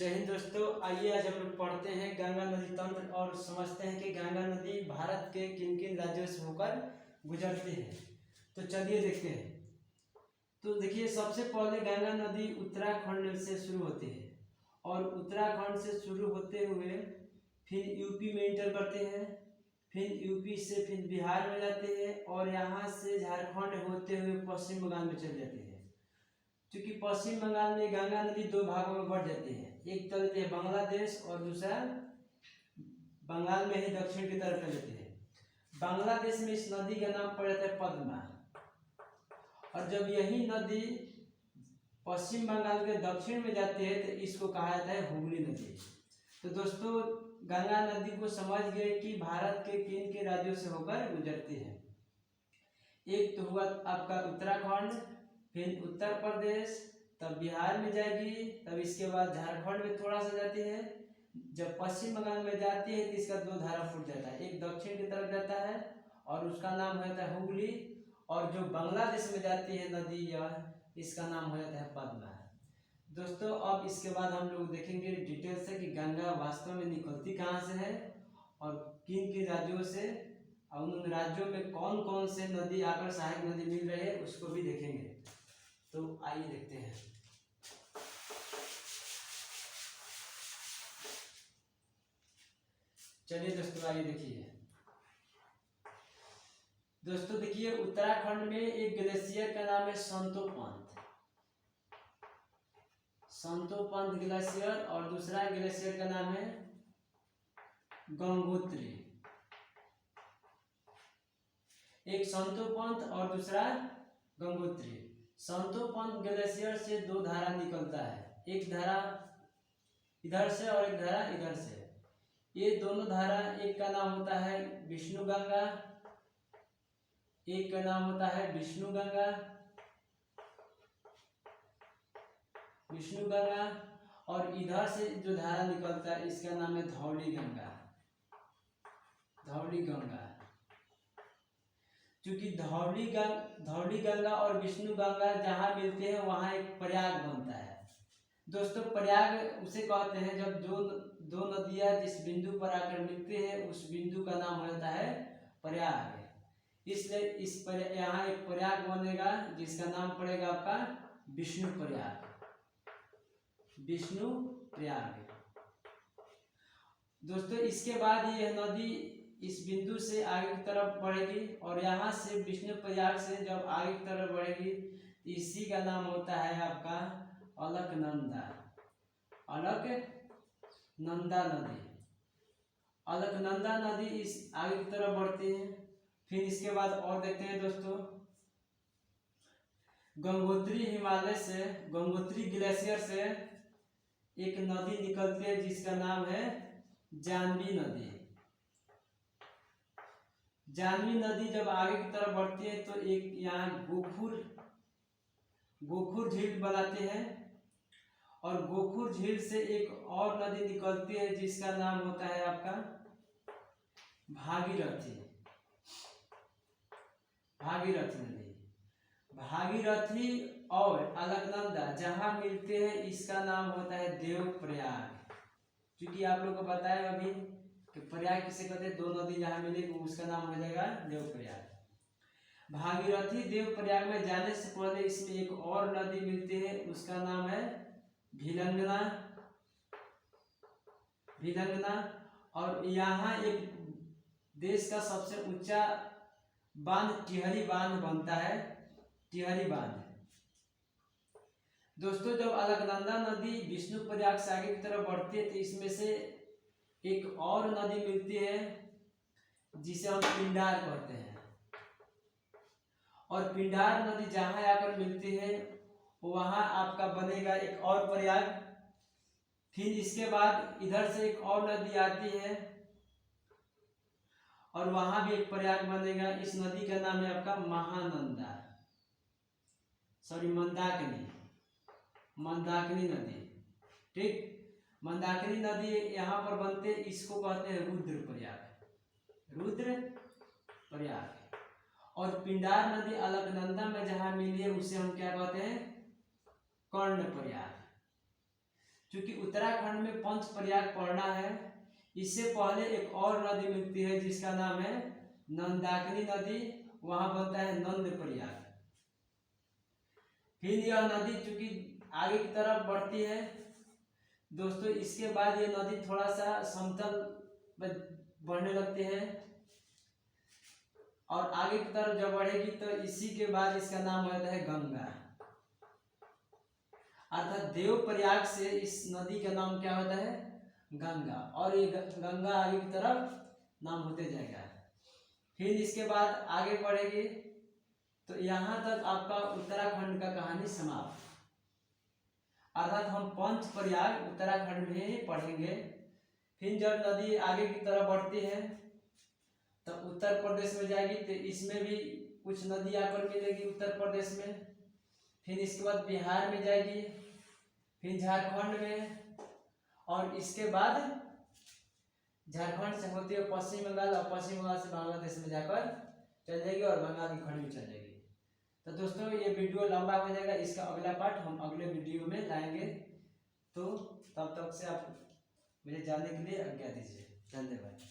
जय हिंद दोस्तों। आइए आज हम लोग पढ़ते हैं गंगा नदी तंत्र और समझते हैं कि गंगा नदी भारत के किन किन राज्यों से होकर गुजरती है। तो चलिए देखते हैं। तो देखिए, सबसे पहले गंगा नदी उत्तराखंड से शुरू होती है और उत्तराखंड से शुरू होते हुए फिर यूपी में इंटर करते हैं, फिर यूपी से फिर बिहार में जाते हैं और यहाँ से झारखंड होते हुए पश्चिम बंगाल में चले जाते हैं। क्योंकि पश्चिम बंगाल में गंगा नदी दो भागों में बढ़ जाती है, एक चलती है बांग्लादेश और दूसरा बंगाल में ही दक्षिण की तरफ चल जाती है। बांग्लादेश में इस नदी का नाम पड़ जाता है पद्मा, और जब यही नदी पश्चिम बंगाल के दक्षिण में जाती है तो इसको कहा जाता है हुगली नदी। तो दोस्तों, गंगा नदी को समझ गए कि भारत के किन के राज्यों से होकर गुजरती है। एक तो हुआ आपका उत्तराखंड, फिर उत्तर प्रदेश, तब बिहार में जाएगी, तब इसके बाद झारखंड में थोड़ा सा जाती है। जब पश्चिम बंगाल में जाती है तो इसका दो धारा फूट जाता है, एक दक्षिण की तरफ जाता है और उसका नाम हो जाता है हुगली, और जो बांग्लादेश में जाती है नदी यह इसका नाम हो जाता है पद्मा। दोस्तों, अब इसके बाद हम लोग देखेंगे डिटेल से कि गंगा वास्तव में निकलती कहाँ से है और किन किन राज्यों से, और उन राज्यों में कौन कौन से नदी आकर सहायक नदी मिल रही है उसको भी देखेंगे। तो आइए देखते हैं। चलिए दोस्तों, आइए देखिए। दोस्तों देखिए, उत्तराखंड में एक ग्लेशियर का नाम है संतोपंत ग्लेशियर, और दूसरा ग्लेशियर का नाम है गंगोत्री। एक संतोपंत और दूसरा गंगोत्री। संतोपंत ग्लेशियर से दो धारा निकलता है, एक धारा इधर से और एक धारा इधर से। ये दोनों धारा, एक का नाम होता है विष्णु गंगा, एक का नाम होता है विष्णु गंगा, और इधर से जो धारा निकलता है इसका नाम है धौली गंगा। क्योंकि धौली गंगा और विष्णु गंगा जहाँ मिलते हैं वहाँ एक प्रयाग बनता है। दोस्तों, प्रयाग उसे कहते हैं जब दो नदियाँ जिस बिंदु पर आकर मिलते हैं उस बिंदु का नाम हो जाता है प्रयाग। इसलिए यहाँ एक प्रयाग बनेगा जिसका नाम पड़ेगा आपका विष्णु प्रयाग। दोस्तों, इसके बाद यह नदी इस बिंदु से आगे की तरफ बढ़ेगी और यहाँ से विष्णु प्रयाग से जब आगे की तरफ बढ़ेगी इसी का नाम होता है आपका अलकनंदा नदी इस आगे की तरफ बढ़ती है। फिर इसके बाद और देखते हैं दोस्तों, गंगोत्री ग्लेशियर से एक नदी निकलती है जिसका नाम है जानवी नदी जब आगे की तरफ बढ़ती है तो एक यहाँ गोखुर झील बनाते हैं, और गोखुर झील से एक और नदी निकलती है जिसका नाम होता है आपका भागीरथी और अलकनंदा जहाँ मिलते हैं इसका नाम होता है देवप्रयाग। क्योंकि आप लोग को बताया अभी कि प्रयाग किसे कहते हैं, दो नदी जहाँ मिलेगी उसका नाम हो जाएगा देवप्रयाग। भागीरथी देवप्रयाग में जाने से पहले इसमें एक और नदी मिलती है, उसका नाम है भिलंगना, और यहाँ एक देश का सबसे ऊंचा बांध टिहरी बांध बनता है, टिहरी बांध। दोस्तों, जब अलकनंदा नदी विष्णु प्रयाग से आगे की तरफ बढ़ती है तो इसमें से एक और नदी मिलती है जिसे हम पिंडार कहते हैं, और पिंडार नदी जहाँ आकर मिलती है वहाँ आपका बनेगा एक और प्रयाग। फिर इसके बाद इधर से एक और नदी आती है और वहां भी एक प्रयाग बनेगा। इस नदी का नाम है आपका मंदाकिनी नदी। ठीक, मंदाकिनी नदी यहाँ पर बनते, इसको कहते हैं रुद्र प्रयाग। और पिंडार नदी अलकनंदा में जहाँ मिली है उसे हम क्या कहते हैं, कर्ण प्रयाग। क्योंकि उत्तराखंड में पंच प्रयाग पड़ना है, इससे पहले एक और नदी मिलती है जिसका नाम है नंदाकिनी नदी, वहां बनता है नंद प्रयाग। फिर यह नदी चूंकि आगे की तरफ बढ़ती है दोस्तों, इसके बाद ये नदी थोड़ा सा समतल बढ़ने लगती है और आगे की तरफ जब बढ़ेगी तो इसी के बाद इसका नाम होता है गंगा, अर्थात देव प्रयाग से इस नदी का नाम क्या होता है गंगा, और ये गंगा आगे की तरफ नाम होते जाएगा। फिर इसके बाद आगे बढ़ेगी तो यहाँ तक आपका उत्तराखंड का कहानी समाप्त, अर्थात हम पंच प्रयाग उत्तराखंड में ही पढ़ेंगे। फिर जब नदी आगे की तरफ बढ़ती है तो उत्तर प्रदेश में जाएगी, तो इसमें भी कुछ नदी आकर मिलेगी उत्तर प्रदेश में। फिर इसके बाद बिहार में जाएगी, फिर झारखंड में, और इसके बाद झारखंड से होती है पश्चिम बंगाल, और पश्चिम बंगाल से बांग्लादेश में जाकर चल जाएगी और बंगाल की खाड़ी में चल जाएगी। तो दोस्तों ये वीडियो लंबा हो जाएगा, इसका अगला पार्ट हम अगले वीडियो में लाएंगे। तो तब तक से आप मुझे जानने के लिए आज्ञा दीजिए। धन्यवाद।